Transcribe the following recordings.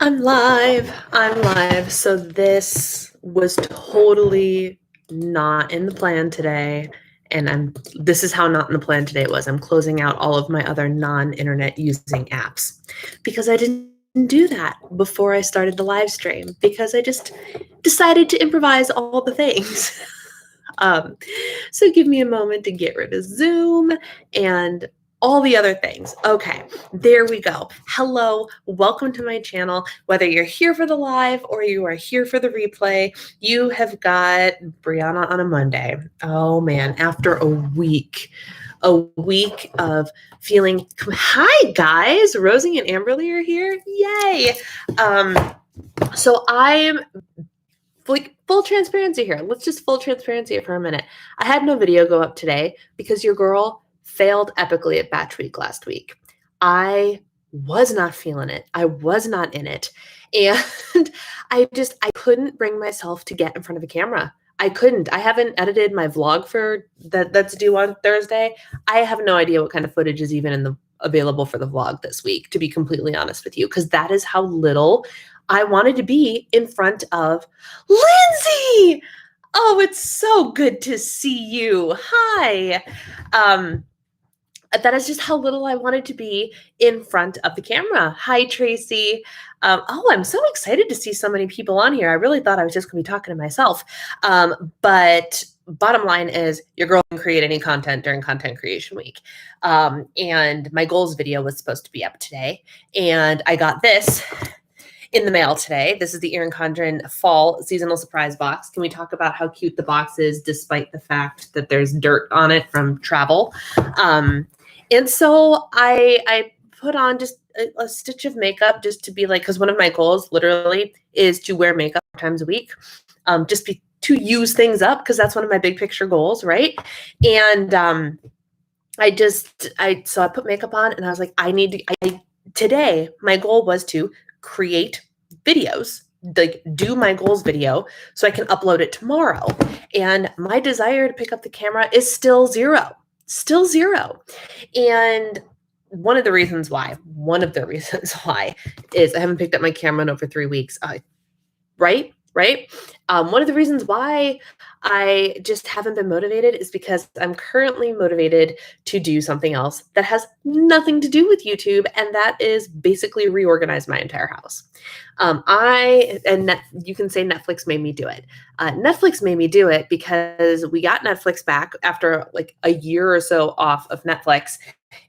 I'm live. I'm live. So this was totally not in the plan today. And this is how not in the plan today it was. I'm closing out all of my other non-internet using apps because I didn't do that before I started the live stream because I just decided to improvise all the things. So give me a moment to get rid of Zoom and all the other things. Okay, there we go. Hello, welcome to my channel. Whether you're here for the live or you are here for the replay, you have got Brianna on a Monday. Oh man, after a week of feeling, hi guys, Rosie and Amberly are here. Yay. So I'm like full transparency here. Let's just full transparency for a minute. I had no video go up today because your girl failed epically at batch week last week. I was not feeling it. I was not in it. And I couldn't bring myself to get in front of a camera. I couldn't. I haven't edited my vlog for that's due on Thursday. I have no idea what kind of footage is even available for the vlog this week, to be completely honest with you, because that is how little I wanted to be in front of Lindsay. Oh, it's so good to see you. Hi. That is just how little I wanted to be in front of the camera. Hi, Tracy. I'm so excited to see so many people on here. I really thought I was just going to be talking to myself. But bottom line is your girl can create any content during content creation week. And my goals video was supposed to be up today. And I got this in the mail today. This is the Erin Condren fall seasonal surprise box. Can we talk about how cute the box is despite the fact that there's dirt on it from travel? And so I put on just a stitch of makeup just to be like, because one of my goals literally is to wear makeup 4 times a week, to use things up, because that's one of my big picture goals, right? And so I put makeup on and I was like, today my goal was to create videos, like do my goals video so I can upload it tomorrow. And my desire to pick up the camera is still zero. And one of the reasons why is I haven't picked up my camera in over 3 weeks. Right? One of the reasons why I just haven't been motivated is because I'm currently motivated to do something else that has nothing to do with YouTube, and that is basically reorganize my entire house. You can say Netflix made me do it. Netflix made me do it because we got Netflix back after like a year or so off of Netflix.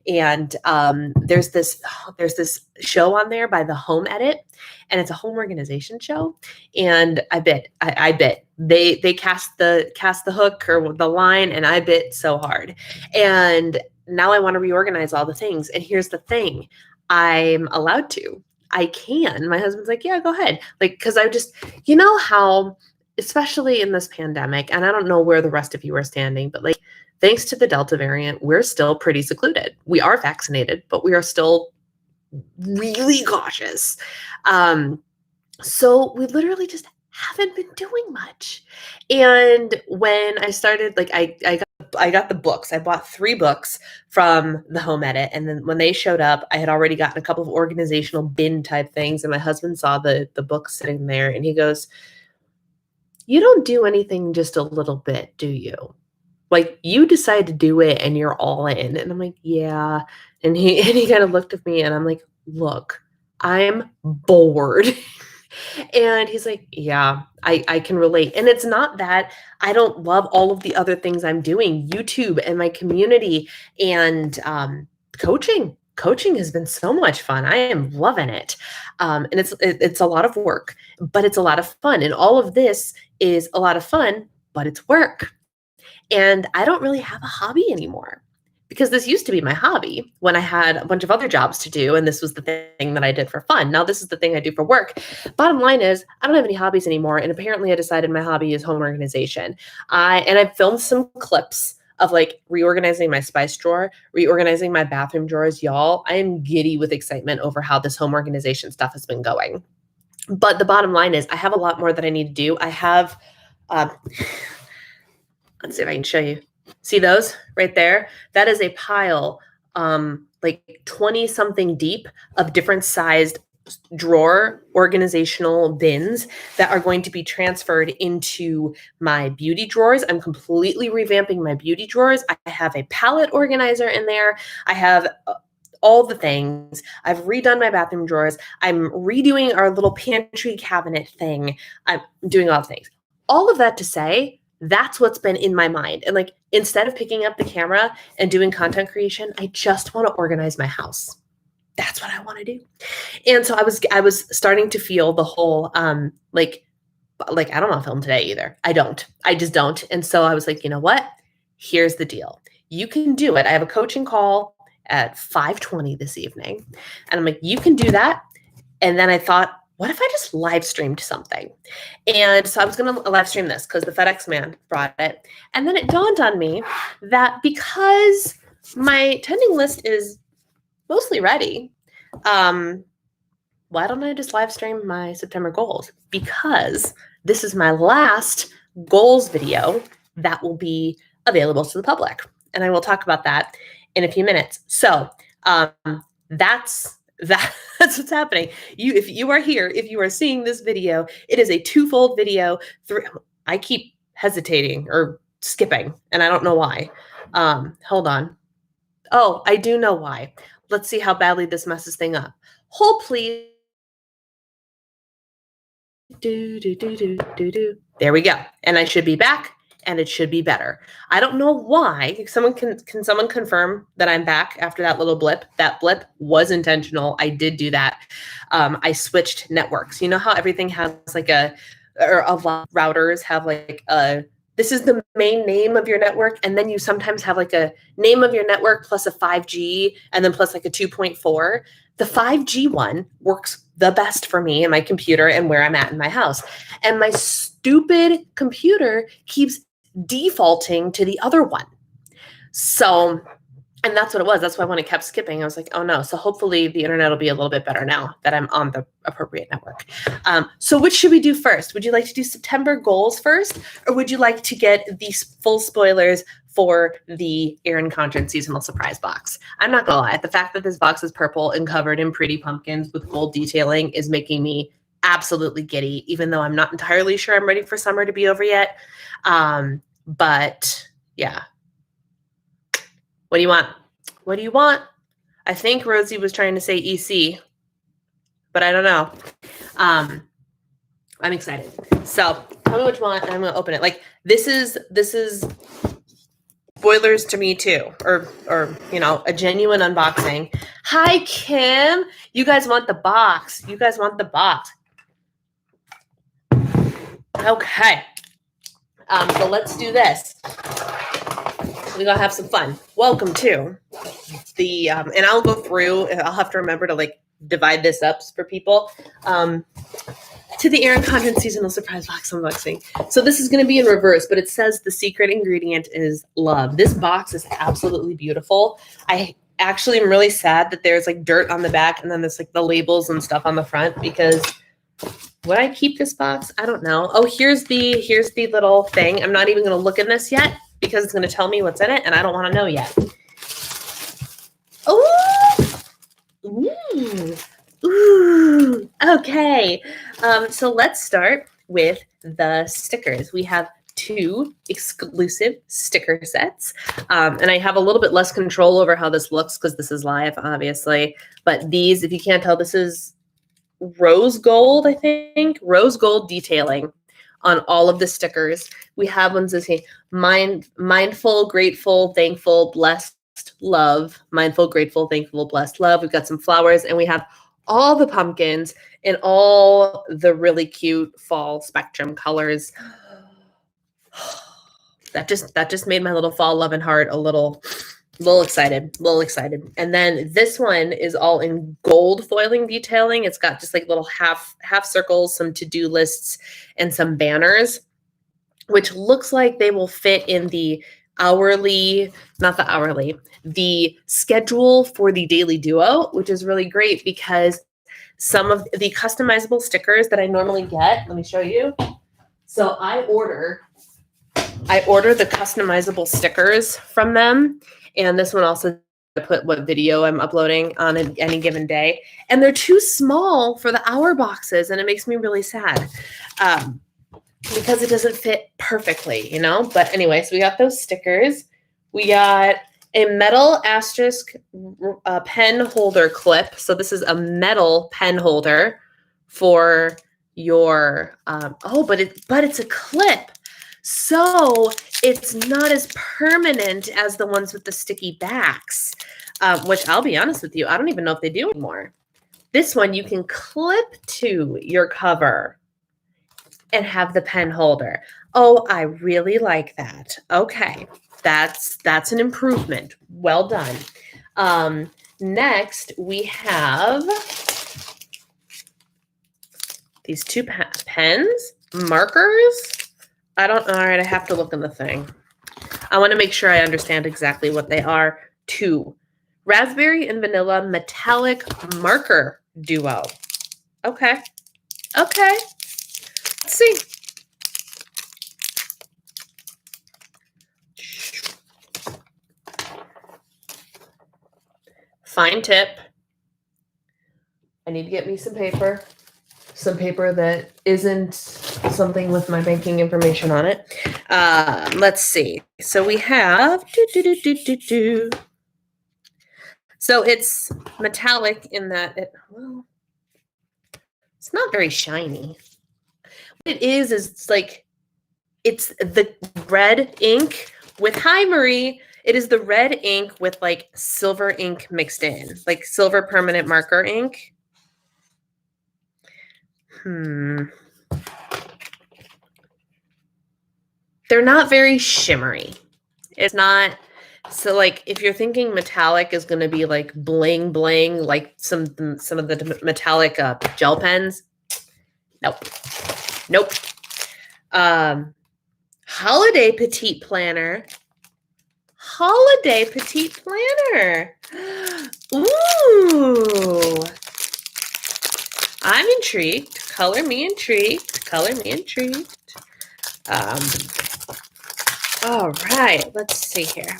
And there's this show on there by The Home Edit, and it's a home organization show. And I bit they cast the hook or the line, and I bit so hard. And now I want to reorganize all the things. And here's the thing, I'm allowed to. I can. My husband's like, yeah, go ahead. Like, because I just, you know how, especially in this pandemic, and I don't know where the rest of you are standing, but like, thanks to the Delta variant, we're still pretty secluded. We are vaccinated, but we are still really cautious. So we literally just haven't been doing much. And when I started, like, I got the books. I bought 3 books from the Home Edit. And then when they showed up, I had already gotten a couple of organizational bin type things. And my husband saw the book sitting there and he goes, you don't do anything just a little bit, do you? Like, you decide to do it and you're all in. And I'm like, yeah. And he kind of looked at me and I'm like, look, I'm bored. And he's like, yeah, I can relate. And it's not that I don't love all of the other things I'm doing, YouTube and my community and coaching. Coaching has been so much fun. I am loving it. And it's a lot of work, but it's a lot of fun. And all of this is a lot of fun, but it's work. And I don't really have a hobby anymore, because this used to be my hobby when I had a bunch of other jobs to do. And this was the thing that I did for fun. Now this is the thing I do for work. Bottom line is I don't have any hobbies anymore. And apparently I decided my hobby is home organization. I filmed some clips of like reorganizing my spice drawer, reorganizing my bathroom drawers. Y'all, I am giddy with excitement over how this home organization stuff has been going. But the bottom line is I have a lot more that I need to do. I have, let's see if I can show you. See those right there? That is a pile, like 20 something deep of different sized drawer organizational bins that are going to be transferred into my beauty drawers. I'm completely revamping my beauty drawers. I have a palette organizer in there. I have all the things. I've redone my bathroom drawers. I'm redoing our little pantry cabinet thing. I'm doing all the things. All of that to say, that's what's been in my mind. And like, instead of picking up the camera and doing content creation, I just want to organize my house. That's what I want to do. And so I was starting to feel the whole like I don't want to film today either. I just don't. And so I was like, you know what? Here's the deal. You can do it. I have a coaching call at 5:20 this evening. And I'm like, you can do that. And then I thought, what if I just live streamed something? And so I was going to live stream this because the FedEx man brought it. And then it dawned on me that because my attending list is mostly ready, why don't I just live stream my September goals? Because this is my last goals video that will be available to the public. And I will talk about that in a few minutes. So that's what's happening. If you are here, if you are seeing this video, it is a twofold video. I keep hesitating or skipping, and I don't know why. Hold on. Oh, I do know why. Let's see how badly this messes thing up. Hold, please. There we go. And I should be back, and it should be better. I don't know why. Can someone confirm that I'm back after that little blip? That blip was intentional. I did do that. I switched networks. You know how everything has like a lot of routers have like a, this is the main name of your network, and then you sometimes have like a name of your network plus a 5G and then plus like a 2.4. The 5G one works the best for me and my computer and where I'm at in my house. And my stupid computer keeps defaulting to the other one. So, and that's what it was. That's why when it kept skipping, I was like, oh no. So hopefully the internet will be a little bit better now that I'm on the appropriate network. So which should we do first? Would you like to do September goals first? Or would you like to get these full spoilers for the Erin Condren seasonal surprise box? I'm not gonna lie. The fact that this box is purple and covered in pretty pumpkins with gold detailing is making me absolutely giddy, even though I'm not entirely sure I'm ready for summer to be over yet. But yeah. What do you want? What do you want? I think Rosie was trying to say EC, but I don't know. I'm excited. So tell me which one, and I'm gonna open it. Like this is spoilers to me too, or you know, a genuine unboxing. Hi Kim, you guys want the box? You guys want the box? Okay. So let's do this. We're gonna have some fun. Welcome to the and I'll go through, I'll have to remember to like divide this up for people, to the Erin Condren seasonal surprise box unboxing. So this is going to be in reverse, but it says the secret ingredient is love. This box is absolutely beautiful. I actually am really sad that there's like dirt on the back and then there's like the labels and stuff on the front, because would I keep this box? I don't know. Oh, here's the little thing. I'm not even going to look in this yet because it's going to tell me what's in it and I don't want to know yet. Oh, ooh, okay. So let's start with the stickers. We have 2 exclusive sticker sets. And I have a little bit less control over how this looks because this is live, obviously. But these, if you can't tell, this is rose gold, I think. Rose gold detailing on all of the stickers. We have ones that say mindful, grateful, thankful, blessed, love. Mindful, grateful, thankful, blessed, love. We've got some flowers, and we have all the pumpkins in all the really cute fall spectrum colors. That just made my little fall loving heart a little excited, And then this one is all in gold foiling detailing. It's got just like little half circles, some to-do lists, and some banners, which looks like they will fit in the the schedule for the daily duo, which is really great because some of the customizable stickers that I normally get, let me show you. So I order the customizable stickers from them. And this one also put what video I'm uploading on any given day. And they're too small for the hour boxes. And it makes me really sad because it doesn't fit perfectly, you know? But anyway, so we got those stickers. We got a metal asterisk pen holder clip. So this is a metal pen holder for your, but it's a clip. So it's not as permanent as the ones with the sticky backs, which I'll be honest with you, I don't even know if they do anymore. This one you can clip to your cover and have the pen holder. Oh, I really like that. Okay, that's an improvement. Well done. Next, we have these two pens, markers. All right, I have to look in the thing. I want to make sure I understand exactly what they are. 2 raspberry and vanilla metallic marker duo. Okay. Let's see. Fine tip. I need to get me some paper. Some paper that isn't something with my banking information on it. Let's see. So we have So it's metallic in that it's not very shiny. What it is it's like it's the red ink with Marie. It is the red ink with like silver ink mixed in, like silver permanent marker ink. They're not very shimmery. It's not, so like if you're thinking metallic is going to be like bling bling, like some of the metallic gel pens. Nope. Holiday petite planner. Ooh. I'm intrigued. Color me intrigued. All right, let's see here.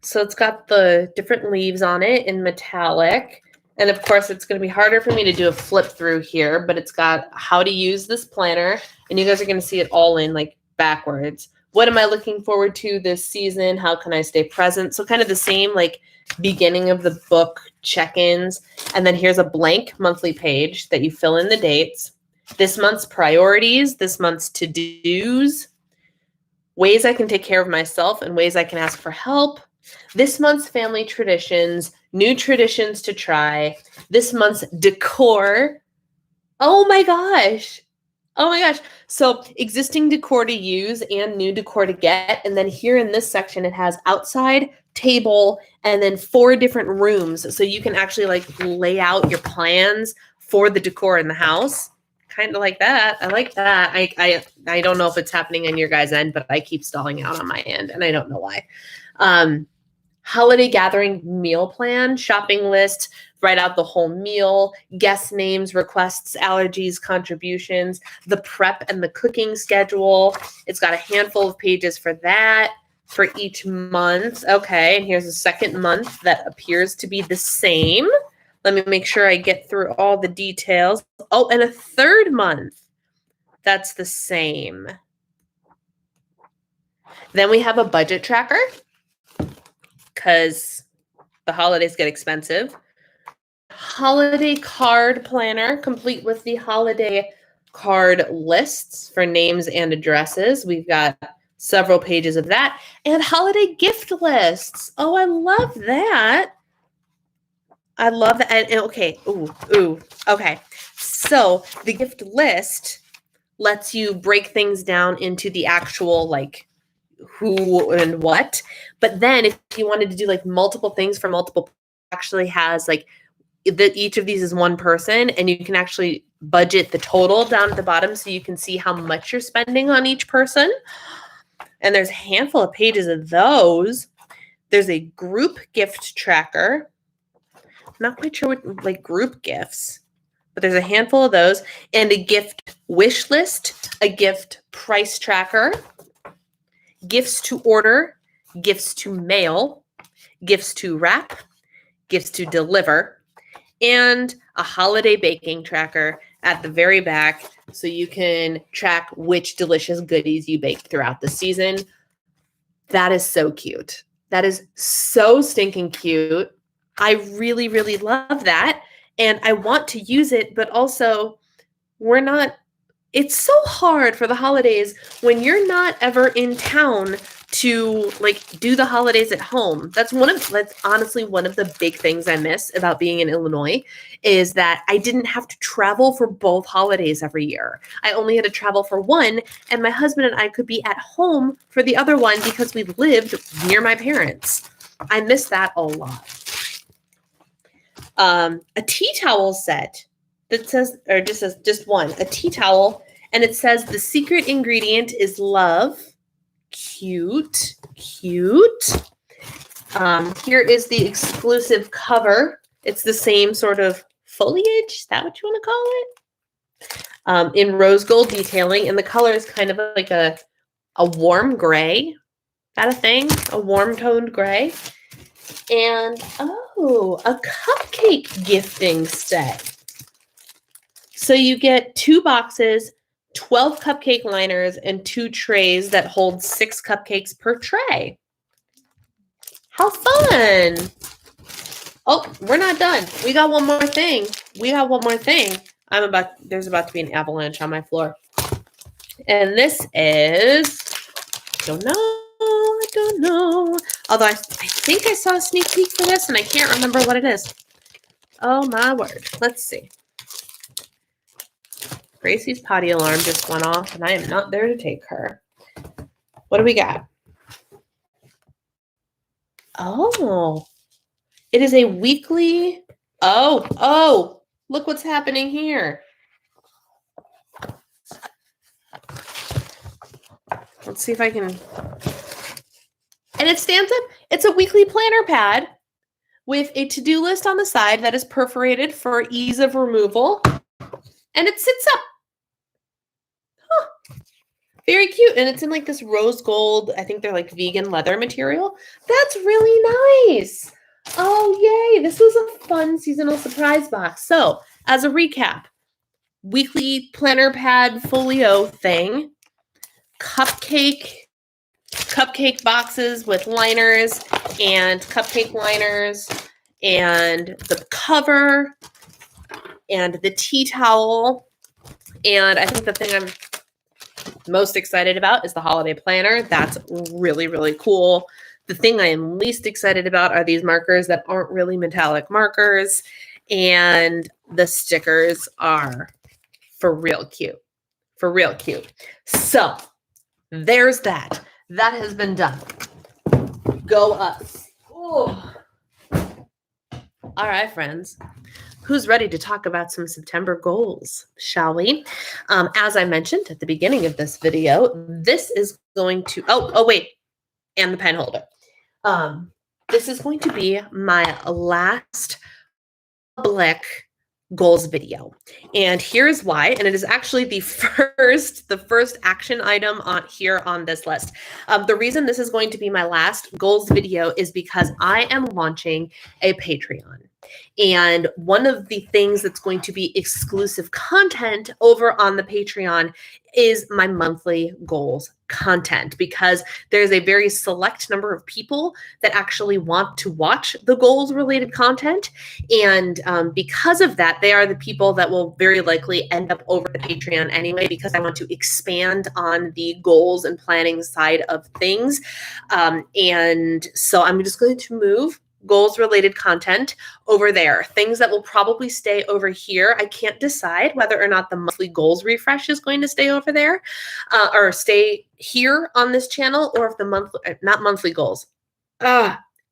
So it's got the different leaves on it in metallic. And of course, it's going to be harder for me to do a flip through here, but it's got how to use this planner. And you guys are going to see it all in like backwards. What am I looking forward to this season? How can I stay present? So kind of the same like beginning of the book check-ins. And then here's a blank monthly page that you fill in the dates. This month's priorities, this month's to-dos, ways I can take care of myself and ways I can ask for help. This month's family traditions, new traditions to try. This month's decor. Oh my gosh. So existing decor to use and new decor to get. And then here in this section, it has outside, table, and then 4 different rooms. So you can actually like lay out your plans for the decor in the house. Kind of like that. I like that. I don't know if it's happening on your guys' end, but I keep stalling out on my end, and I don't know why. Holiday gathering meal plan, shopping list, write out the whole meal, guest names, requests, allergies, contributions, the prep and the cooking schedule. It's got a handful of pages for that for each month. Okay, and here's a second month that appears to be the same. Let me make sure I get through all the details. Oh, and a third month that's the same. Then we have a budget tracker because the holidays get expensive. Holiday card planner, complete with the holiday card lists for names and addresses. We've got several pages of that. And holiday gift lists. Oh, I love that. And okay. Okay. So the gift list lets you break things down into the actual like who and what. But then if you wanted to do like multiple things for multiple, actually has like each of these is one person, and you can actually budget the total down at the bottom so you can see how much you're spending on each person. And there's a handful of pages of those. There's a group gift tracker. Not quite sure what like group gifts, but there's a handful of those, and a gift wish list, a gift price tracker, gifts to order, gifts to mail, gifts to wrap, gifts to deliver, and a holiday baking tracker at the very back so you can track which delicious goodies you bake throughout the season. That is so cute. That is so stinking cute. I really, really love that. And I want to use it, but also it's so hard for the holidays when you're not ever in town to like do the holidays at home. That's honestly one of the big things I miss about being in Illinois is that I didn't have to travel for both holidays every year. I only had to travel for one, and my husband and I could be at home for the other one because we lived near my parents. I miss that a lot. A tea towel set that says, or just says just one, a tea towel, and it says the secret ingredient is love. Cute, cute. Here is the exclusive cover. It's the same sort of foliage. Is that what you want to call it? In rose gold detailing, and the color is kind of like a warm gray. Is that a thing? A warm toned gray. And a cupcake gifting set. So you get 2 boxes, 12 cupcake liners, and 2 trays that hold 6 cupcakes per tray. How fun! Oh, we're not done. We got one more thing. There's about to be an avalanche on my floor. And this is, I don't know. Although I think I saw a sneak peek for this and I can't remember what it is. Oh my word. Let's see. Gracie's potty alarm just went off and I am not there to take her. What do we got? Oh, it is a weekly. Oh, look what's happening here. Let's see if I can. And it stands up. It's a weekly planner pad with a to-do list on the side that is perforated for ease of removal. And it sits up. Huh. Very cute. And it's in like this rose gold, I think they're like vegan leather material. That's really nice. Oh, yay. This was a fun seasonal surprise box. So, as a recap, weekly planner pad folio thing, cupcake boxes with liners and cupcake liners, and the cover, and the tea towel. And I think the thing I'm most excited about is the holiday planner. That's really, really cool. The thing I am least excited about are these markers that aren't really metallic markers. And the stickers are for real cute. For real cute. So there's that. That has been done. Go us. Oh. All right, friends. Who's ready to talk about some September goals, shall we? As I mentioned at the beginning of this video, this is going to, wait, and the pen holder. This is going to be my last public goals video. And here's why. And it is actually the first action item on this list. The reason this is going to be my last goals video is because I am launching a Patreon. And one of the things that's going to be exclusive content over on the Patreon is my monthly goals content, because there's a very select number of people that actually want to watch the goals related content. And because of that, they are the people that will very likely end up over the Patreon anyway, because I want to expand on the goals and planning side of things. And so I'm just going to move goals related content over there. Things that will probably stay over here. I can't decide whether or not the monthly goals refresh is going to stay over there or stay here on this channel, or if the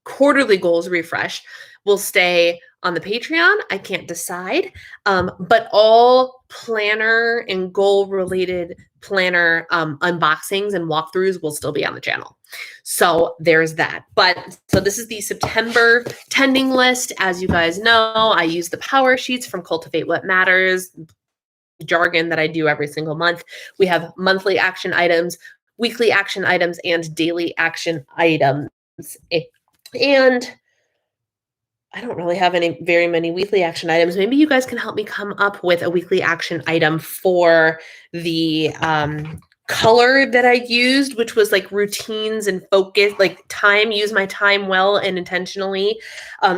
quarterly goals refresh will stay on the Patreon. I can't decide. But all planner and goal related planner unboxings and walkthroughs will still be on the channel. So there's that. So this is the September tending list. As you guys know, I use the power sheets from Cultivate What Matters, jargon that I do every single month. We have monthly action items, weekly action items, and daily action items. And I don't really have very many weekly action items. Maybe you guys can help me come up with a weekly action item for the color that I used, which was like routines and focus, like time, use my time well and intentionally,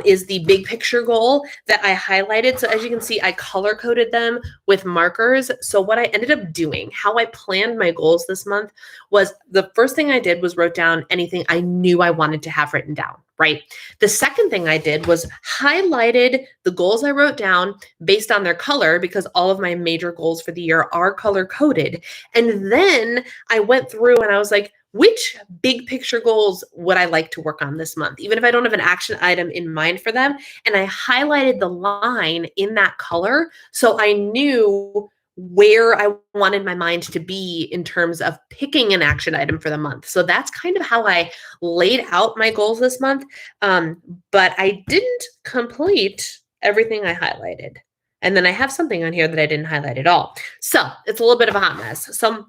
is the big picture goal that I highlighted. So as you can see, I color coded them with markers. So what I ended up doing, how I planned my goals this month, was the first thing I did was wrote down anything I knew I wanted to have written down, right? The second thing I did was highlighted the goals I wrote down based on their color, because all of my major goals for the year are color coded. And then I went through and I was like, which big picture goals would I like to work on this month, even if I don't have an action item in mind for them? And I highlighted the line in that color so I knew where I wanted my mind to be in terms of picking an action item for the month. So that's kind of how I laid out my goals this month. But I didn't complete everything I highlighted. And then I have something on here that I didn't highlight at all. So it's a little bit of a hot mess. So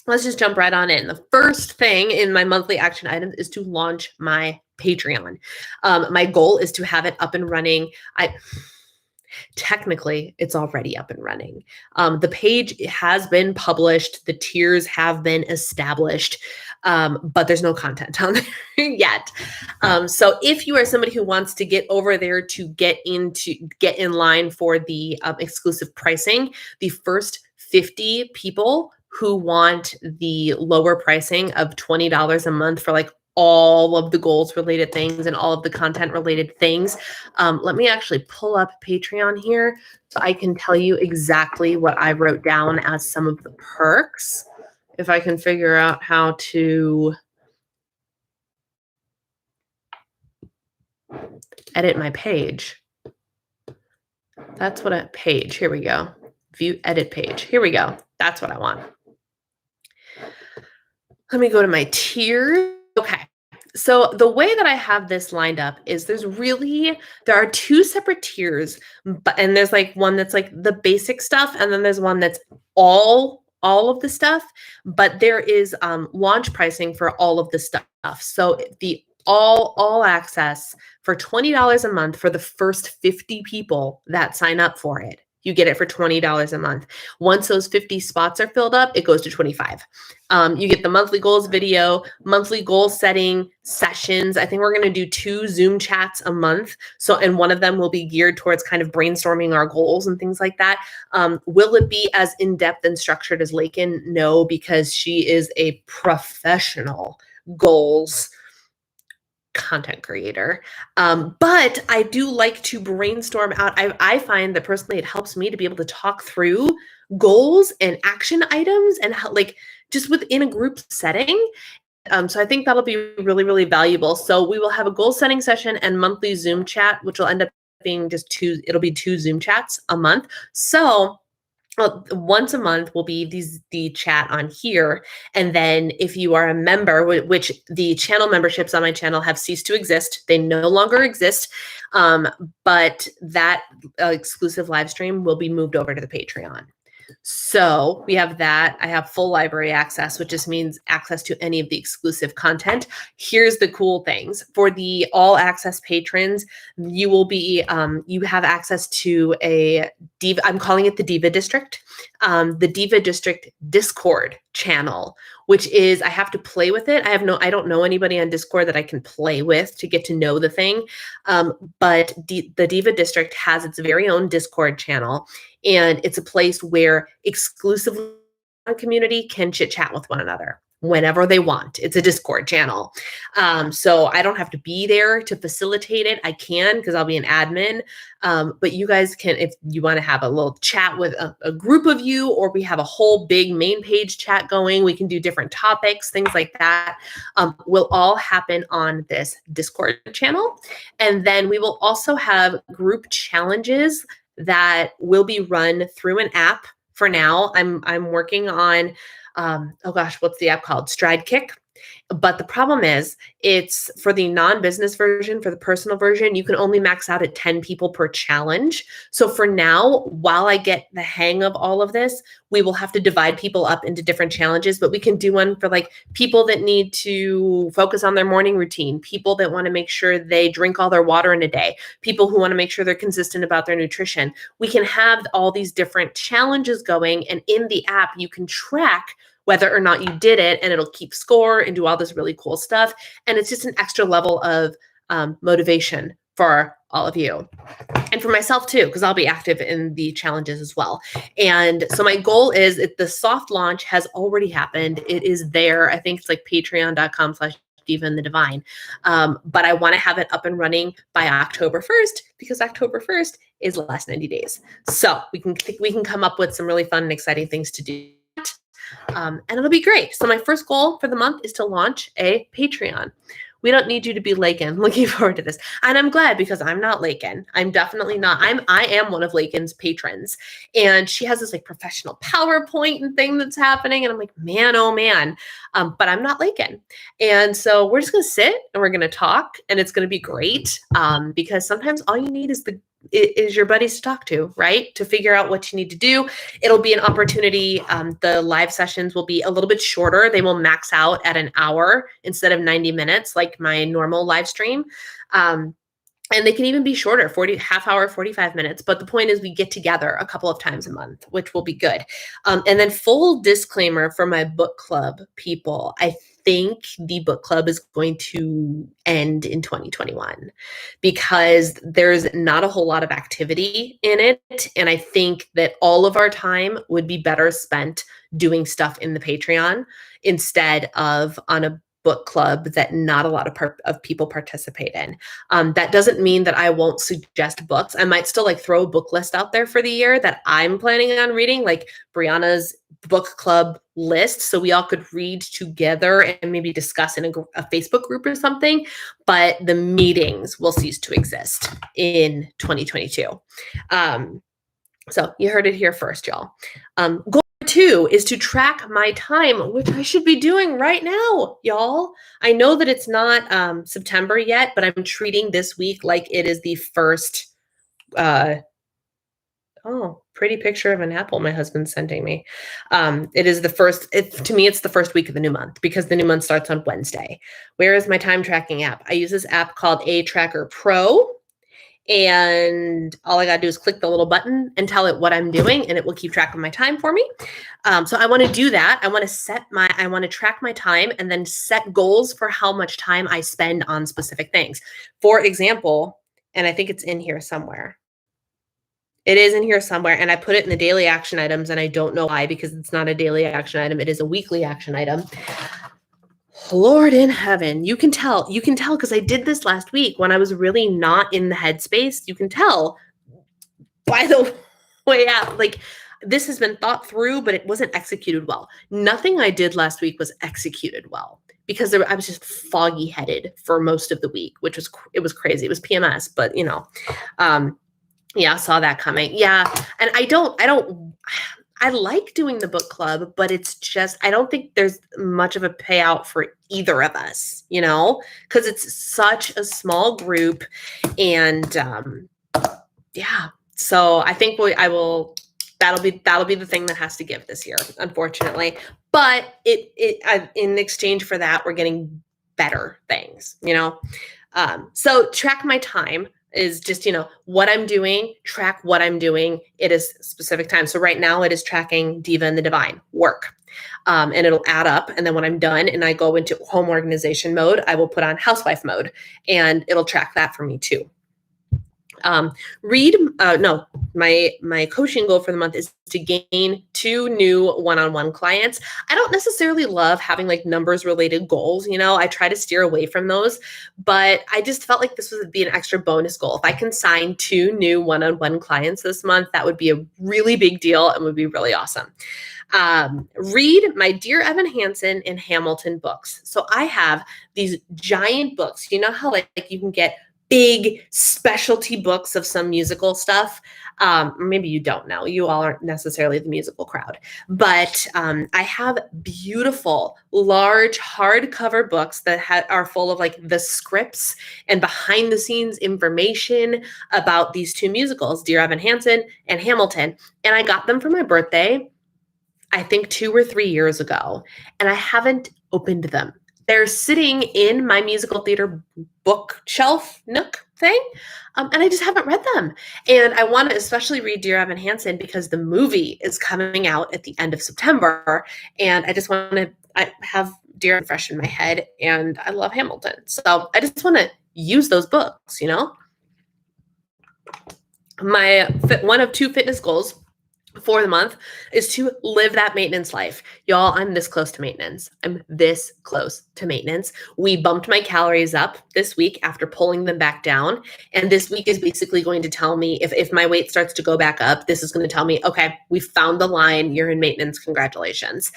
let's just jump right on in. The first thing in my monthly action items is to launch my Patreon. My goal is to have it up and running. Technically, it's already up and running. The page has been published. The tiers have been established, but there's no content on there yet. So if you are somebody who wants to get over there to get in line for the exclusive pricing, the first 50 people who want the lower pricing of $20 a month for like all of the goals related things and all of the content related things. Let me actually pull up Patreon here so I can tell you exactly what I wrote down as some of the perks. If I can figure out how to edit my page. That's what a page. Here we go. View edit page. Here we go. That's what I want. Let me go to my tiers. Okay. So the way that I have this lined up is there are two separate tiers, and there's like one that's like the basic stuff, and then there's one that's all of the stuff, but there is launch pricing for all of the stuff. So the all access for $20 a month for the first 50 people that sign up for it. You get it for $20 a month. Once those 50 spots are filled up, it goes to 25. You get the monthly goals video, monthly goal setting sessions. I think we're going to do 2 Zoom chats a month. So, and one of them will be geared towards kind of brainstorming our goals and things like that. Will it be as in-depth and structured as Lakin? No, because she is a professional goals content creator. But I do like to brainstorm out. I find that personally it helps me to be able to talk through goals and action items and how, like, just within a group setting. So I think that'll be really, really valuable. So we will have a goal setting session and monthly Zoom chat, which will end up being it'll be 2 Zoom chats a month. So once a month will be the chat on here. And then if you are a member, which the channel memberships on my channel have ceased to exist, they no longer exist. But that exclusive live stream will be moved over to the Patreon. So we have that. I have full library access, which just means access to any of the exclusive content. Here's the cool things. For the all access patrons, you will be, you have access to a Diva, I'm calling it the Diva District, the Diva District Discord channel, which is, I have to play with it. I don't know anybody on Discord that I can play with to get to know the thing. But the Diva District has its very own Discord channel, and it's a place where exclusively the community can chit chat with one another whenever they want. It's a Discord channel. So I don't have to be there to facilitate it. I can, because I'll be an admin. But you guys can, if you want to have a little chat with a group of you, or we have a whole big main page chat going, we can do different topics, things like that, will all happen on this Discord channel. And then we will also have group challenges that will be run through an app. For now, I'm working on, oh gosh, what's the app called? Stride Kick. But the problem is, it's for the non-business version, for the personal version, you can only max out at 10 people per challenge. So for now, while I get the hang of all of this, we will have to divide people up into different challenges, but we can do one for like people that need to focus on their morning routine, people that want to make sure they drink all their water in a day, people who want to make sure they're consistent about their nutrition. We can have all these different challenges going, and in the app, you can track whether or not you did it, and it'll keep score and do all this really cool stuff. And it's just an extra level of motivation for all of you and for myself too, because I'll be active in the challenges as well. And so my goal is the soft launch has already happened. It is there. I think it's like patreon.com/Diva and the Divine. But I want to have it up and running by October 1st, because October 1st is the last 90 days. So we can come up with some really fun and exciting things to do. And it'll be great. So my first goal for the month is to launch a Patreon. We don't need you to be Lakin. Looking forward to this. And I'm glad, because I'm not Lakin. I'm definitely not. I am one of Lakin's patrons. And she has this like professional PowerPoint and thing that's happening. And I'm like, man, oh man. But I'm not Lakin. And so we're just going to sit and we're going to talk, and it's going to be great. Because sometimes all you need is your buddies to talk to, right? To figure out what you need to do. It'll be an opportunity. The live sessions will be a little bit shorter. They will max out at an hour instead of 90 minutes, like my normal live stream. And they can even be shorter, half hour, 45 minutes. But the point is, we get together a couple of times a month, which will be good. And then full disclaimer for my book club people, I think the book club is going to end in 2021 because there's not a whole lot of activity in it. And I think that all of our time would be better spent doing stuff in the Patreon instead of on a book club that not a lot of people participate in. That doesn't mean that I won't suggest books. I might still like throw a book list out there for the year that I'm planning on reading, like Brianna's book club list, so we all could read together and maybe discuss in a Facebook group or something. But the meetings will cease to exist in 2022. So you heard it here first, y'all. Goal 2 is to track my time, which I should be doing right now, y'all. I know that it's not September yet, but I'm treating this week like it is the first. Pretty picture of an apple my husband's sending me. It is the first. To me, it's the first week of the new month because the new month starts on Wednesday. Where is my time tracking app? I use this app called A Tracker Pro. And all I got to do is click the little button and tell it what I'm doing, and it will keep track of my time for me. So I want to do that. I want to track my time and then set goals for how much time I spend on specific things. For example, and I think it's in here somewhere. It is in here somewhere, and I put it in the daily action items, and I don't know why, because it's not a daily action item. It is a weekly action item. Lord in heaven, you can tell because I did this last week when I was really not in the headspace. You can tell by the way out, like this has been thought through, but it wasn't executed well. Nothing I did last week was executed well because I was just foggy headed for most of the week, it was crazy. It was PMS, but I saw that coming. Yeah. And I like doing the book club, but it's just, I don't think there's much of a payout for either of us, because it's such a small group. And so I think that'll be the thing that has to give this year, unfortunately. But in exchange for that, we're getting better things, So track my time is just, what I'm doing, track what I'm doing. It is specific time. So right now it is tracking Diva and the Divine work. And it'll add up. And then when I'm done and I go into home organization mode, I will put on housewife mode and it'll track that for me too. My coaching goal for the month is to gain 2 new one-on-one clients. I don't necessarily love having like numbers related goals. I try to steer away from those, but I just felt like this would be an extra bonus goal. If I can sign 2 new one-on-one clients this month, that would be a really big deal and would be really awesome. Read my Dear Evan Hansen and Hamilton books. So I have these giant books. You know how like you can get big specialty books of some musical stuff. Maybe you don't know. You all aren't necessarily the musical crowd. But I have beautiful, large, hardcover books that are full of like the scripts and behind the scenes information about these two musicals, Dear Evan Hansen and Hamilton. And I got them for my birthday, I think 2 or 3 years ago, and I haven't opened them. They're sitting in my musical theater bookshelf nook thing, and I just haven't read them. And I want to especially read Dear Evan Hansen because the movie is coming out at the end of September, and I just want to. I have Dear Evan fresh in my head, and I love Hamilton, so I just want to use those books. My one of 2 fitness goals for the month is to live that maintenance life. Y'all, I'm this close to maintenance. We bumped my calories up this week after pulling them back down. And this week is basically going to tell me if my weight starts to go back up, this is going to tell me, okay, we found the line. You're in maintenance. Congratulations.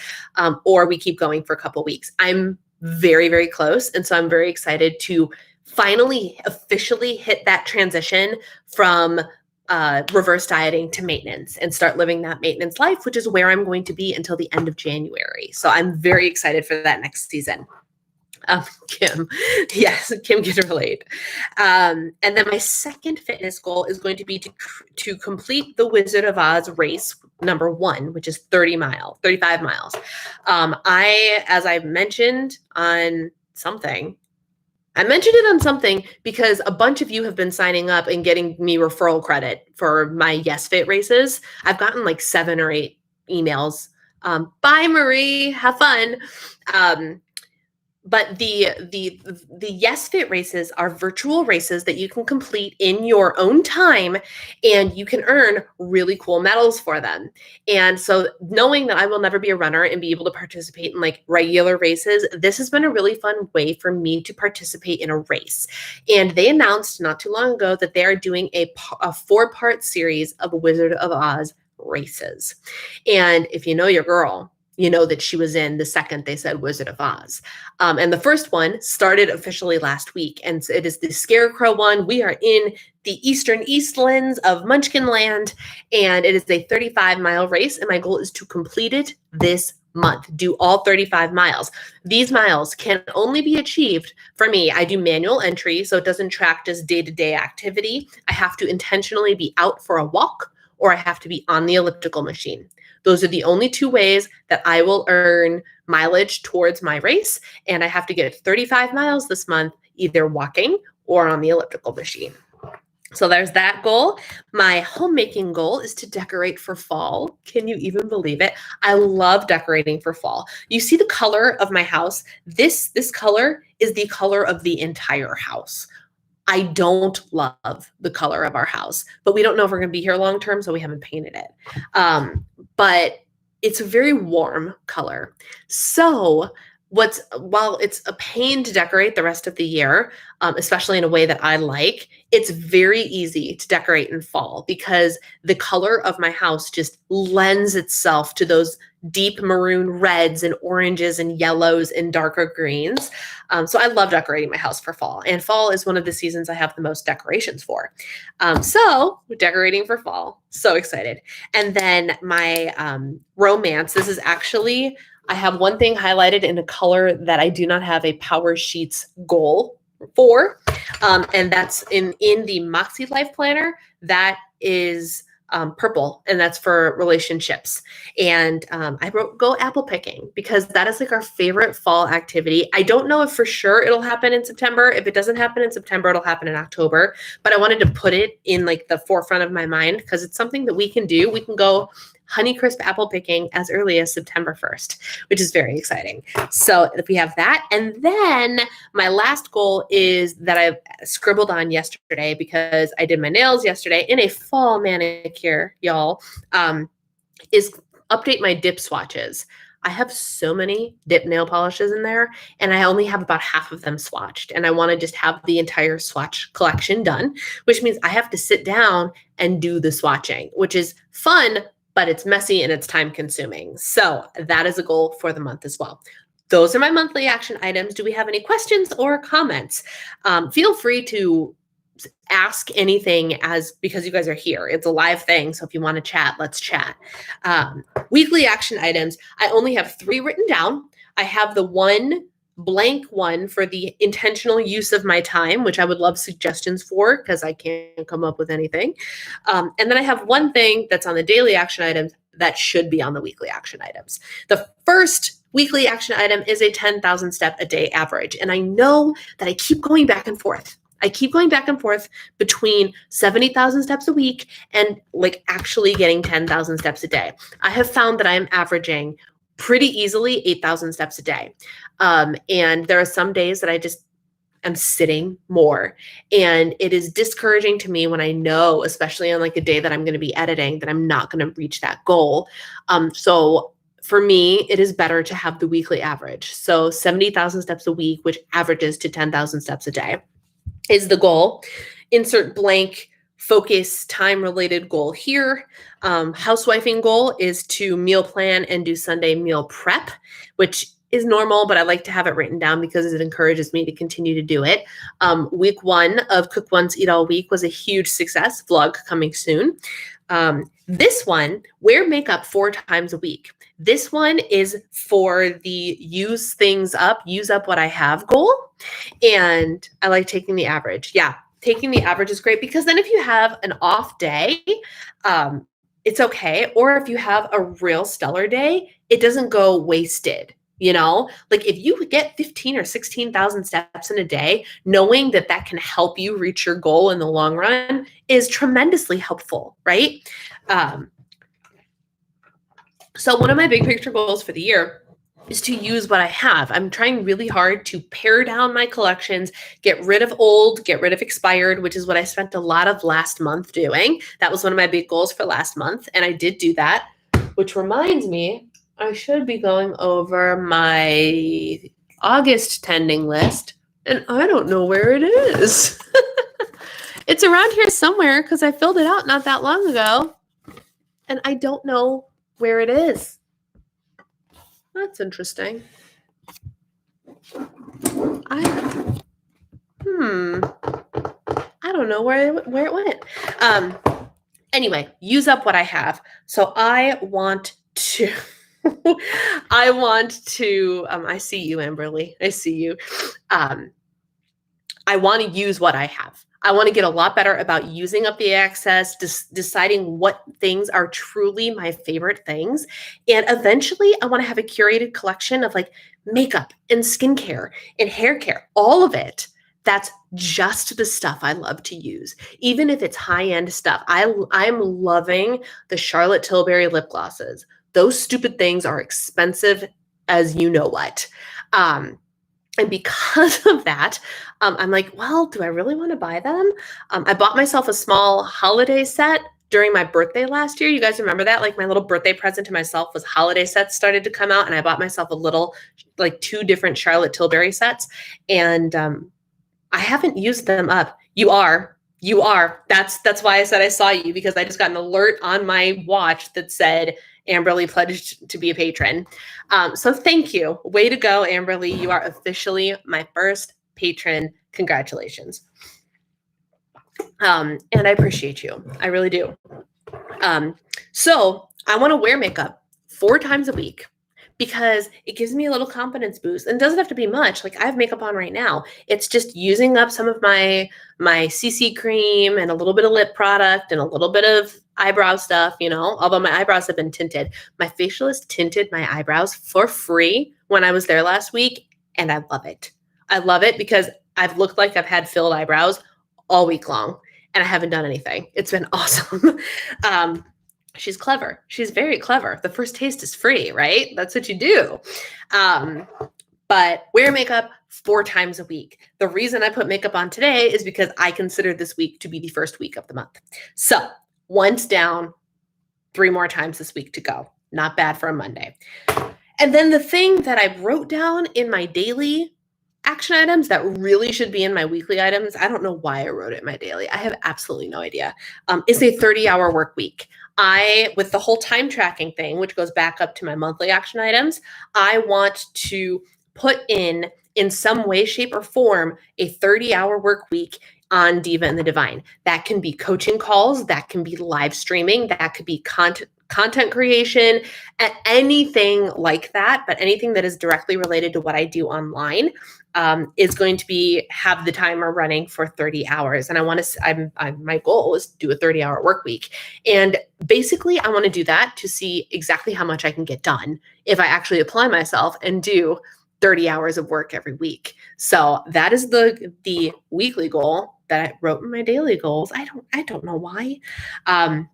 Or we keep going for a couple weeks. I'm very, very close. And so I'm very excited to finally officially hit that transition from reverse dieting to maintenance and start living that maintenance life, which is where I'm going to be until the end of January. So I'm very excited for that next season. Kim, yes, Kim can relate. And then my second fitness goal is going to be to complete the Wizard of Oz race number 1, which is 35 miles. As I mentioned on something, because a bunch of you have been signing up and getting me referral credit for my Yes Fit races. I've gotten like 7 or 8 emails. Bye, Marie. Have fun. But the Yes Fit races are virtual races that you can complete in your own time, and you can earn really cool medals for them. And so knowing that I will never be a runner and be able to participate in like regular races, this has been a really fun way for me to participate in a race. And they announced not too long ago that they are doing a 4-part series of Wizard of Oz races. And if you know your girl, you know that she was in the second they said Wizard of Oz. And the first one started officially last week. And it is the Scarecrow one. We are in the eastern Eastlands of Munchkin Land. And it is a 35-mile race. And my goal is to complete it this month. Do all 35 miles. These miles can only be achieved for me. I do manual entry, so it doesn't track just day-to-day activity. I have to intentionally be out for a walk, or I have to be on the elliptical machine. Those are the only 2 ways that I will earn mileage towards my race. And I have to get 35 miles this month, either walking or on the elliptical machine. So there's that goal. My homemaking goal is to decorate for fall. Can you even believe it? I love decorating for fall. You see the color of my house? This color is the color of the entire house. I don't love the color of our house, but we don't know if we're going to be here long term, so we haven't painted it. But it's a very warm color. So while it's a pain to decorate the rest of the year, especially in a way that I like, it's very easy to decorate in fall because the color of my house just lends itself to those deep maroon reds and oranges and yellows and darker greens. So I love decorating my house for fall. And fall is one of the seasons I have the most decorations for. So decorating for fall, so excited. And then my romance, this is actually, I have one thing highlighted in a color that I do not have a Power Sheets goal for. And that's in the Moxie Life Planner. That is purple, and that's for relationships. And I wrote go apple picking because that is like our favorite fall activity. I don't know if for sure it'll happen in September. If it doesn't happen in September, it'll happen in October. But I wanted to put it in like the forefront of my mind because it's something that we can do. We can go Honeycrisp apple picking as early as September 1st, which is very exciting. So if we have that. And then my last goal is that I scribbled on yesterday because I did my nails yesterday in a fall manicure, y'all, is update my dip swatches. I have so many dip nail polishes in there, and I only have about half of them swatched. And I want to just have the entire swatch collection done, which means I have to sit down and do the swatching, which is fun, but it's messy and it's time consuming. So that is a goal for the month as well. Those are my monthly action items. Do we have any questions or comments? Feel free to ask anything because you guys are here. It's a live thing. So if you want to chat, let's chat. Weekly action items. I only have 3 written down. I have the one blank one for the intentional use of my time, which I would love suggestions for because I can't come up with anything. And then I have one thing that's on the daily action items that should be on the weekly action items. The first weekly action item is a 10,000 step a day average. And I know that I keep going back and forth. I keep going back and forth between 70,000 steps a week and like actually getting 10,000 steps a day. I have found that I am averaging pretty easily 8,000 steps a day. And there are some days that I just am sitting more. And it is discouraging to me when I know, especially on like a day that I'm going to be editing, that I'm not going to reach that goal. So for me, it is better to have the weekly average. So 70,000 steps a week, which averages to 10,000 steps a day, is the goal. Insert blank focus time related goal here. Housewifing goal is to meal plan and do Sunday meal prep, which is normal, but I like to have it written down because it encourages me to continue to do it. Week 1 of Cook Once, Eat All Week was a huge success. Vlog coming soon. This one, wear makeup 4 times a week. This one is for the use up what I have goal. And I like taking the average. Yeah, taking the average is great because then if you have an off day, it's okay. Or if you have a real stellar day, it doesn't go wasted. You know, like if you get 15 or 16,000 steps in a day, knowing that that can help you reach your goal in the long run is tremendously helpful, right? So one of my big picture goals for the year is to use what I have. I'm trying really hard to pare down my collections, get rid of old, get rid of expired, which is what I spent a lot of last month doing. That was one of my big goals for last month, and I did do that, which reminds me, I should be going over my August tending list, and I don't know where it is. It's around here somewhere because I filled it out not that long ago, and I don't know where it is. That's interesting. I don't know where it went. Anyway, use up what I have. So I want to I see you, Amberly. I see you. I want to use what I have. I want to get a lot better about using up the access, deciding what things are truly my favorite things. And eventually I want to have a curated collection of like makeup and skincare and hair care, all of it. That's just the stuff I love to use. Even if it's high-end stuff. I'm loving the Charlotte Tilbury lip glosses. Those stupid things are expensive as you know what. And because of that, I'm like, well, do I really want to buy them? I bought myself a small holiday set during my birthday last year. You guys remember that? Like my little birthday present to myself was holiday sets started to come out, and I bought myself a little, like 2 different Charlotte Tilbury sets. And I haven't used them up. You are. That's why I said I saw you, because I just got an alert on my watch that said Amberly pledged to be a patron. So thank you. Way to go, Amberly. You are officially my first patron. Congratulations. And I appreciate you. I really do. So I want to wear makeup 4 times a week because it gives me a little confidence boost, and it doesn't have to be much. Like I have makeup on right now. It's just using up some of my CC cream and a little bit of lip product and a little bit of eyebrow stuff, you know, although my eyebrows have been tinted. My facialist tinted my eyebrows for free when I was there last week, and I love it. I love it because I've looked like I've had filled eyebrows all week long, and I haven't done anything. It's been awesome. She's clever. She's very clever. The first taste is free, right? That's what you do. But wear makeup 4 times a week. The reason I put makeup on today is because I consider this week to be the first week of the month. So once down, 3 more times this week to go. Not bad for a Monday. And then the thing that I wrote down in my daily action items that really should be in my weekly items, I don't know why I wrote it in my daily. I have absolutely no idea, is a 30-hour work week. With the whole time tracking thing, which goes back up to my monthly action items, I want to put in some way, shape, or form, a 30-hour work week on Diva and the Divine. That can be coaching calls, that can be live streaming, that could be content creation, anything like that, but anything that is directly related to what I do online is going to have the timer running for 30 hours. And I want to, my goal is to do a 30-hour work week. And basically I want to do that to see exactly how much I can get done if I actually apply myself and do 30 hours of work every week. So that is the weekly goal that I wrote in my daily goals. I don't know why. And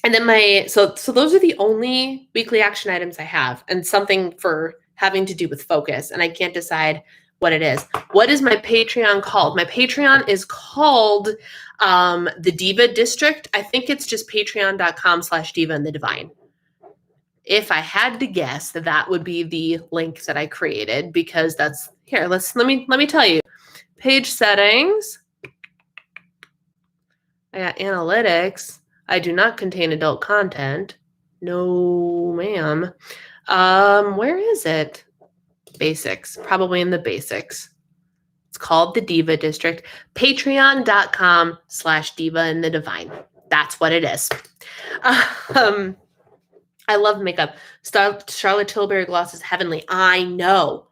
then so those are the only weekly action items I have, and something for having to do with focus. And I can't decide what it is. What is my Patreon called? My Patreon is called the Diva District. I think it's just patreon.com/Diva and the Divine. If I had to guess, that would be the link that I created, because that's here. Let me tell you. Page settings. I got analytics. I do not contain adult content. No, ma'am. Where is it? Basics. Probably in the basics. It's called the Diva District. Patreon.com/Diva and the Divine. That's what it is. I love makeup. Charlotte Tilbury gloss is heavenly. I know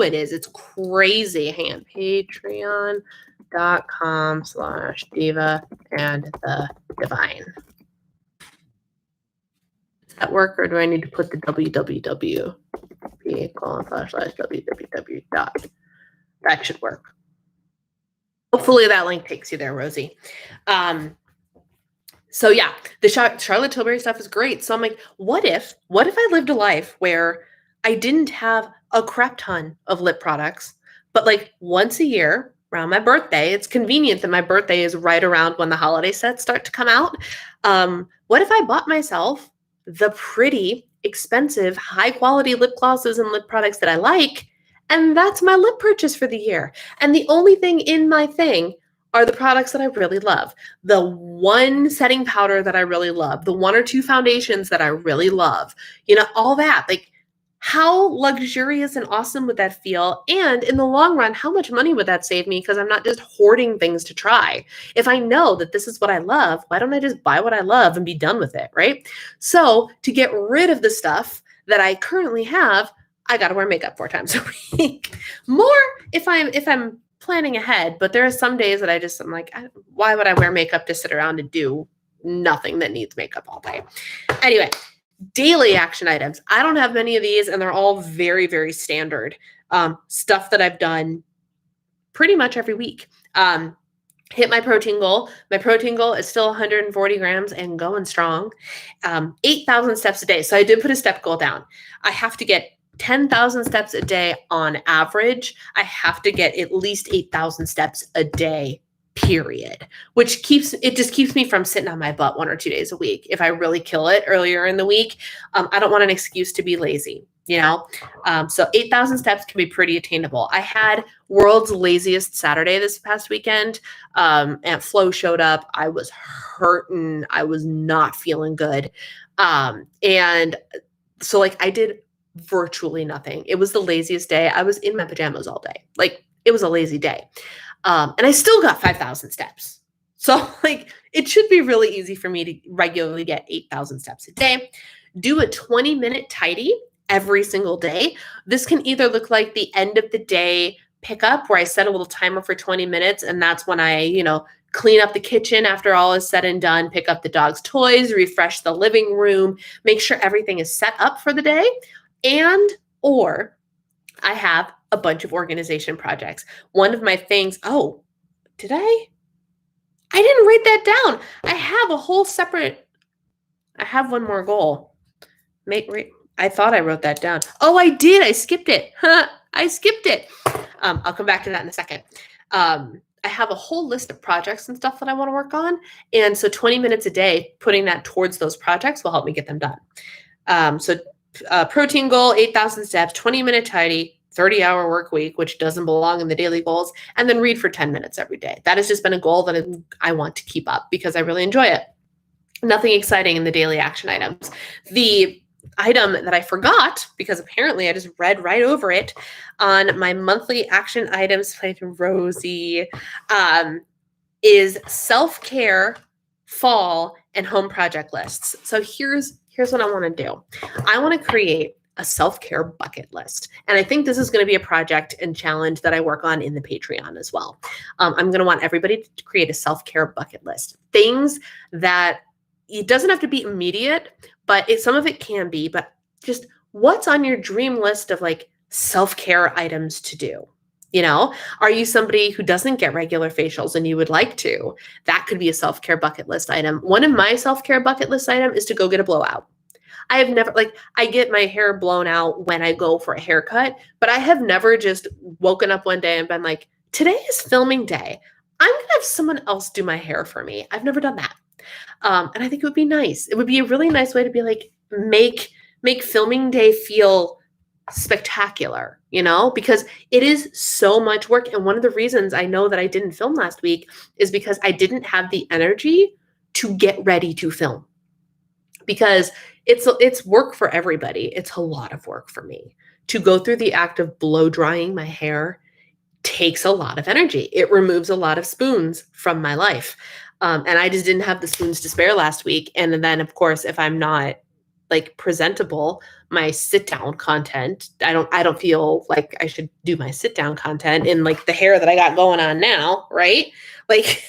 it is. It's crazy. Hang on. Patreon.com/Diva and the Divine. Does that work, or do I need to put the www? Patreon.com/www. That should work. Hopefully that link takes you there, Rosie. So yeah, the Charlotte Tilbury stuff is great. So I'm like, what if I lived a life where I didn't have a crap ton of lip products, but like once a year around my birthday, it's convenient that my birthday is right around when the holiday sets start to come out. What if I bought myself the pretty, expensive, high quality lip glosses and lip products that I like, and that's my lip purchase for the year. And the only thing in my thing are the products that I really love. The one setting powder that I really love, the one or two foundations that I really love, all that. Like, how luxurious and awesome would that feel? And in the long run, how much money would that save me? Because I'm not just hoarding things to try. If I know that this is what I love, why don't I just buy what I love and be done with it, right? So to get rid of the stuff that I currently have, I got to wear makeup 4 times a week. More if I'm planning ahead, but there are some days that I'm like, why would I wear makeup to sit around and do nothing that needs makeup all day? Anyway, daily action items. I don't have many of these, and they're all very, very standard stuff that I've done pretty much every week. Hit my protein goal. My protein goal is still 140 grams and going strong. 8,000 steps a day. So I did put a step goal down. I have to get 10,000 steps a day on average. I have to get at least 8,000 steps a day, period, which just keeps me from sitting on my butt 1 or 2 days a week. If I really kill it earlier in the week, I don't want an excuse to be lazy, so 8,000 steps can be pretty attainable. I had world's laziest Saturday this past weekend. Aunt Flo showed up. I was hurting. I was not feeling good. And so like I did virtually nothing. It was the laziest day. I was in my pajamas all day. Like, it was a lazy day. And I still got 5,000 steps. So like, it should be really easy for me to regularly get 8,000 steps a day. Do a 20-minute tidy every single day. This can either look like the end of the day pickup, where I set a little timer for 20 minutes. And that's when I, clean up the kitchen after all is said and done, pick up the dog's toys, refresh the living room, make sure everything is set up for the day. Or I have a bunch of organization projects. One of my things, I didn't write that down. I have one more goal. I thought I wrote that down. Oh, I did. I skipped it. I skipped it. I'll come back to that in a second. I have a whole list of projects and stuff that I want to work on. And so 20 minutes a day, putting that towards those projects will help me get them done. Protein goal, 8,000 steps, 20-minute tidy, 30-hour work week, which doesn't belong in the daily goals, and then read for 10 minutes every day. That has just been a goal that I want to keep up because I really enjoy it. Nothing exciting in the daily action items. The item that I forgot, because apparently I just read right over it on my monthly action items by Rosie, is self-care, fall, and home project lists. So here's what I want to do. I want to create a self-care bucket list. And I think this is going to be a project and challenge that I work on in the Patreon as well. I'm going to want everybody to create a self-care bucket list. Things that it doesn't have to be immediate, but some of it can be, but just what's on your dream list of like self-care items to do? You know, are you somebody who doesn't get regular facials and you would like to? That could be a self-care bucket list item. One of my self-care bucket list item is to go get a blowout. I have never, like, I get my hair blown out when I go for a haircut, but I have never just woken up one day and been like, today is filming day. I'm going to have someone else do my hair for me. I've never done that. And I think it would be nice. It would be a really nice way to be like, make filming day feel spectacular, you know, because it is so much work. And one of the reasons I know that I didn't film last week is because I didn't have the energy to get ready to film, because it's work for everybody. It's a lot of work for me. To go through the act of blow drying my hair takes a lot of energy. It removes a lot of spoons from my life. And I just didn't have the spoons to spare last week. And then, of course, if I'm not like presentable, my sit down content, I don't feel like I should do my sit down content in like the hair that I got going on now, right? Like,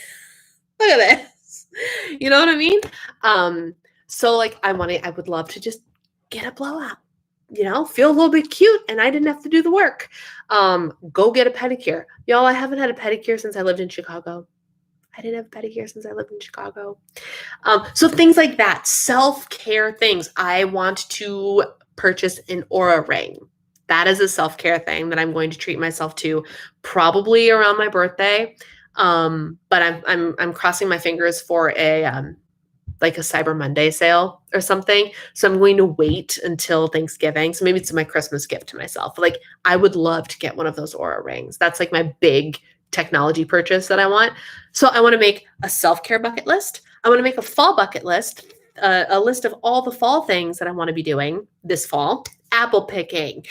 look at this. You know what I mean? So like I would love to just get a blowout, you know, feel a little bit cute, and I didn't have to do the work. Go get a pedicure. Y'all, I haven't had a pedicure since I lived in Chicago. I didn't have a pedicure since I lived in Chicago. So things like that, self-care things. I want to purchase an Aura ring. That is a self-care thing that I'm going to treat myself to probably around my birthday. But I'm crossing my fingers for a like a Cyber Monday sale or something. So I'm going to wait until Thanksgiving. So maybe it's my Christmas gift to myself. Like I would love to get one of those Aura rings. That's like my big technology purchase that I want. So I want to make a self-care bucket list. I want to make a fall bucket list, a list of all the fall things that I want to be doing this fall. Apple picking,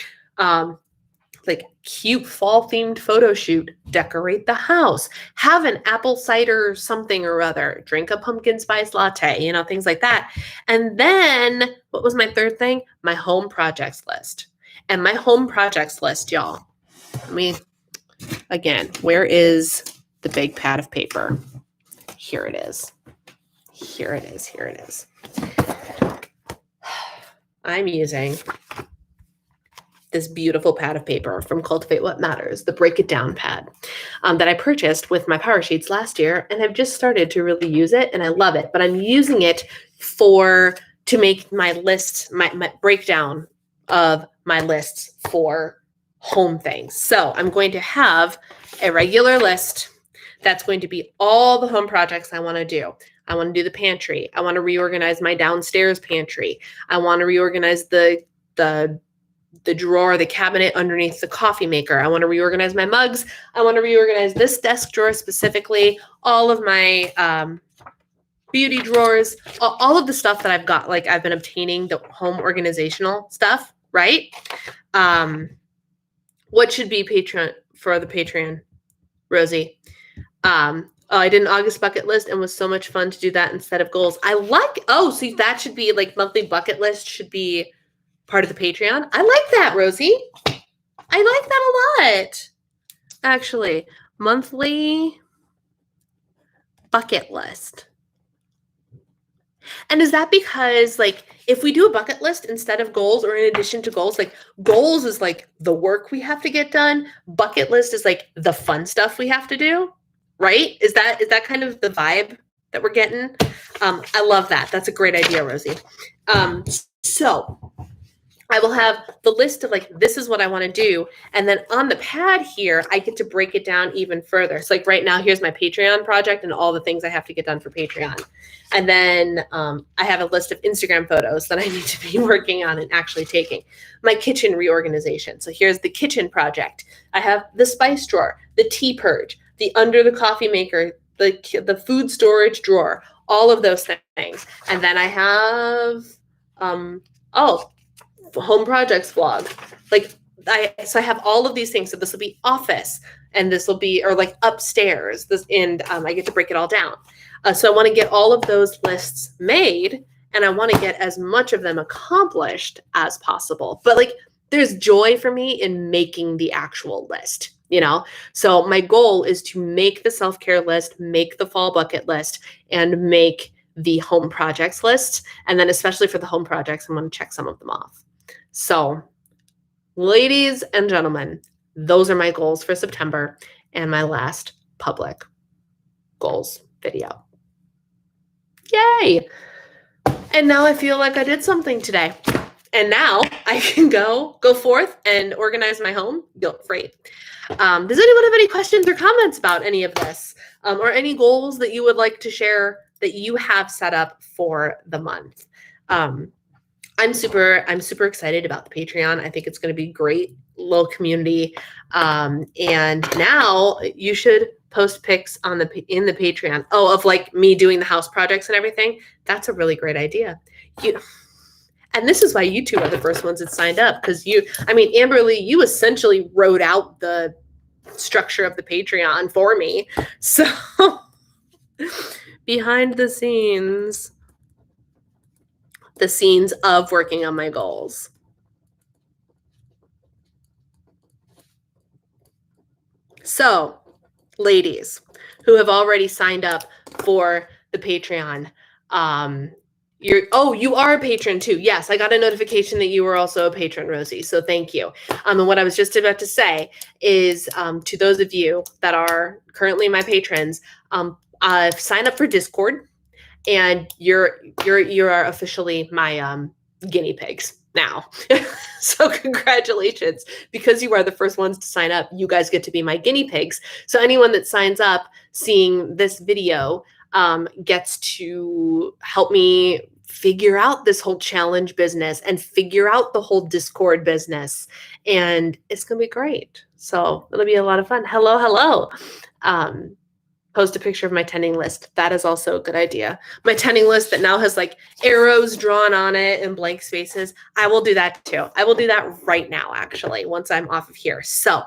like cute fall themed photo shoot, decorate the house, have an apple cider something or other, drink a pumpkin spice latte, you know, things like that. And then what was my third thing? My home projects list. And my home projects list, y'all, again, where is the big pad of paper? Here it is. Here it is. Here it is. I'm using this beautiful pad of paper from Cultivate What Matters, the Break It Down pad that I purchased with my Power Sheets last year, and I've just started to really use it, and I love it. But I'm using it to make my list, my breakdown of my lists for home things. So I'm going to have a regular list that's going to be all the home projects I want to do. I want to do the pantry. I want to reorganize my downstairs pantry. I want to reorganize the drawer, the cabinet underneath the coffee maker. I want to reorganize my mugs. I want to reorganize this desk drawer specifically, all of my beauty drawers, all of the stuff that I've got, like I've been obtaining the home organizational stuff, right? What should be Patreon for the Patreon, Rosie? I did an August bucket list and was so much fun to do that instead of goals. So that should be like monthly bucket list should be part of the Patreon. I like that, Rosie. I like that a lot. Actually, monthly bucket list. And is that because like if we do a bucket list instead of goals or in addition to goals, like goals is like the work we have to get done. Bucket list is like the fun stuff we have to do, right? Is that kind of the vibe that we're getting? I love that. That's a great idea, Rosie. So I will have the list of like, this is what I want to do. And then on the pad here, I get to break it down even further. So like right now, here's my Patreon project and all the things I have to get done for Patreon. And then I have a list of Instagram photos that I need to be working on and actually taking. My kitchen reorganization. So here's the kitchen project. I have the spice drawer, the tea purge, the under the coffee maker, the food storage drawer, all of those things. And then I have, home projects vlog. Like I have all of these things. So this will be office, and this will be, or like upstairs, this, and I get to break it all down. So I want to get all of those lists made, and I want to get as much of them accomplished as possible. But like, there's joy for me in making the actual list, you know? So my goal is to make the self-care list, make the fall bucket list, and make the home projects list. And then especially for the home projects, I'm going to check some of them off. So ladies and gentlemen, those are my goals for September and my last public goals video. Yay! And now I feel like I did something today. And now I can go forth and organize my home guilt-free. Does anyone have any questions or comments about any of this, or any goals that you would like to share that you have set up for the month? I'm super excited about the Patreon. I think it's going to be great, little community. And now you should post pics in the Patreon. Oh, of like me doing the house projects and everything. That's a really great idea. And this is why you two are the first ones that signed up, because Amberly, you essentially wrote out the structure of the Patreon for me. So behind the scenes of working on my goals. So, ladies who have already signed up for the Patreon, you are a patron too. Yes, I got a notification that you were also a patron, Rosie. So thank you. And what I was just about to say is, to those of you that are currently my patrons, sign up for Discord, and you are officially my guinea pigs now. So congratulations, because you are the first ones to sign up. You guys get to be my guinea pigs. So anyone that signs up seeing this video gets to help me figure out this whole challenge business and figure out the whole Discord business. And it's going to be great. So it'll be a lot of fun. Hello. Post a picture of my tending list. That is also a good idea. My tending list that now has like arrows drawn on it and blank spaces. I will do that too. I will do that right now, actually, once I'm off of here. So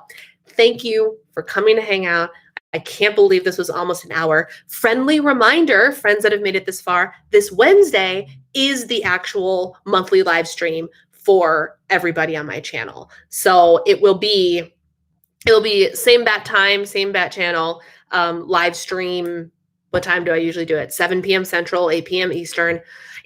thank you for coming to hang out. I can't believe this was almost an hour. Friendly reminder, friends that have made it this far, this Wednesday is the actual monthly live stream for everybody on my channel. So it'll be same bat time, same bat channel, live stream. What time do I usually do it? 7 p.m. Central, 8 p.m. Eastern.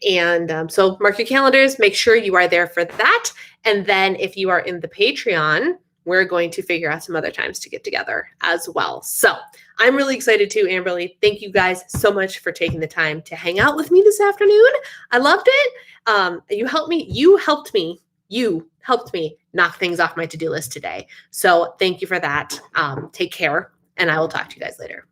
And so mark your calendars, make sure you are there for that. And then if you are in the Patreon, we're going to figure out some other times to get together as well. So I'm really excited too, Amberly. Thank you guys so much for taking the time to hang out with me this afternoon. I loved it. You helped me knock things off my to-do list today. So thank you for that. Take care, and I will talk to you guys later.